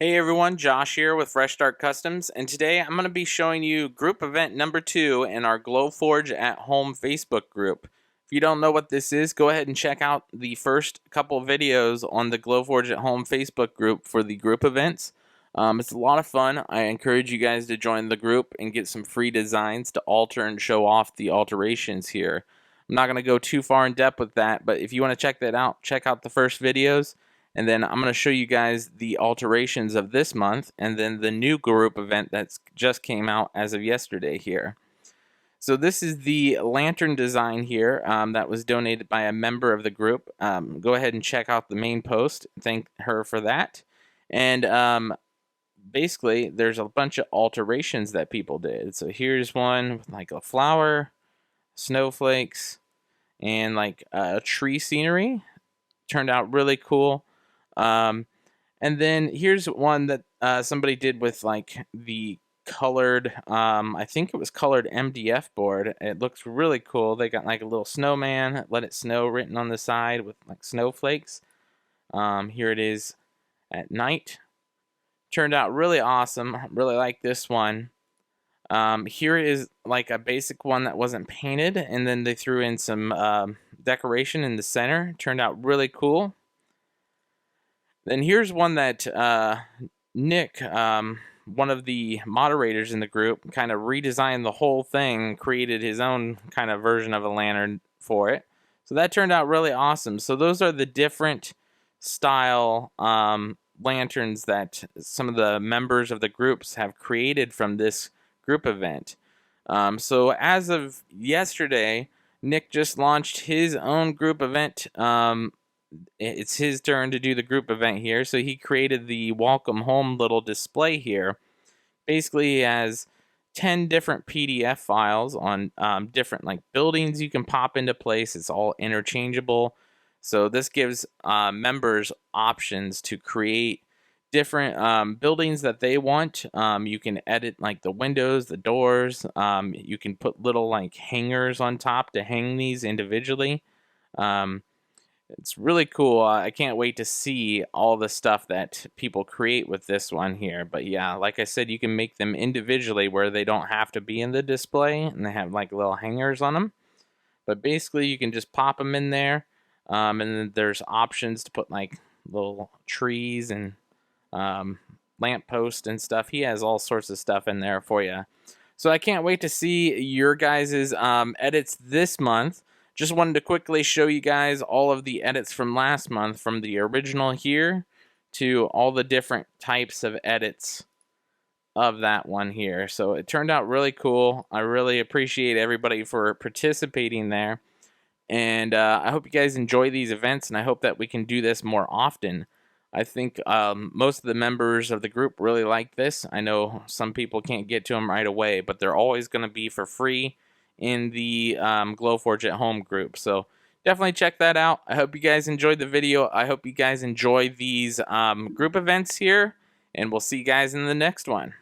Hey everyone, Josh here with Fresh Start Customs, and today I'm going to be showing you group event number 2 in our Glowforge at Home Facebook group. If you don't know what this is, go ahead and check out the first couple videos on the Glowforge at Home Facebook group for the group events. It's a lot of fun. I encourage you guys to join the group and get some free designs to alter and show off the alterations here. I'm not going to go too far in depth with that, but if you want to check that out, check out the first videos. And then I'm going to show you guys the alterations of this month and then the new group event that's just came out as of yesterday here. So this is the lantern design here that was donated by a member of the group. Go ahead and check out the main post. Thank her for that. And basically, there's a bunch of alterations that people did. So here's one with like a flower, snowflakes, and like a tree scenery. Turned out really cool. And then here's one that somebody did with like the colored, I think it was colored MDF board. It looks really cool. They got like a little snowman, let it snow written on the side with like snowflakes. Here it is at night. Turned out really awesome. Really like this one. Here is like a basic one that wasn't painted, and then they threw in some decoration in the center. Turned out really cool. Then here's one that Nick, one of the moderators in the group, kind of redesigned the whole thing, created his own kind of version of a lantern for it. So that turned out really awesome. So those are the different style lanterns that some of the members of the groups have created from this group event. So as of yesterday, Nick just launched his own group event. It's his turn to do the group event here, so he created the welcome home little display here. Basically, he has 10 different PDF files on different like buildings you can pop into place. It's all interchangeable, so this gives members options to create different buildings that they want. You can edit like the windows, the doors. You can put little like hangers on top to hang these individually. It's really cool. I can't wait to see all the stuff that people create with this one here. But yeah, like I said, you can make them individually where they don't have to be in the display, and they have like little hangers on them. But basically, you can just pop them in there, and then there's options to put like little trees and lampposts and stuff. He has all sorts of stuff in there for you. So I can't wait to see your guys' edits this month. Just wanted to quickly show you guys all of the edits from last month, from the original here to all the different types of edits of that one here. So it turned out really cool. I really appreciate everybody for participating there. And I hope you guys enjoy these events, and I hope that we can do this more often. I think most of the members of the group really like this. I know some people can't get to them right away, but they're always going to be for free in the Glowforge at Home group. So definitely check that out. I hope you guys enjoyed the video. I hope you guys enjoy these group events here, and we'll see you guys in the next one.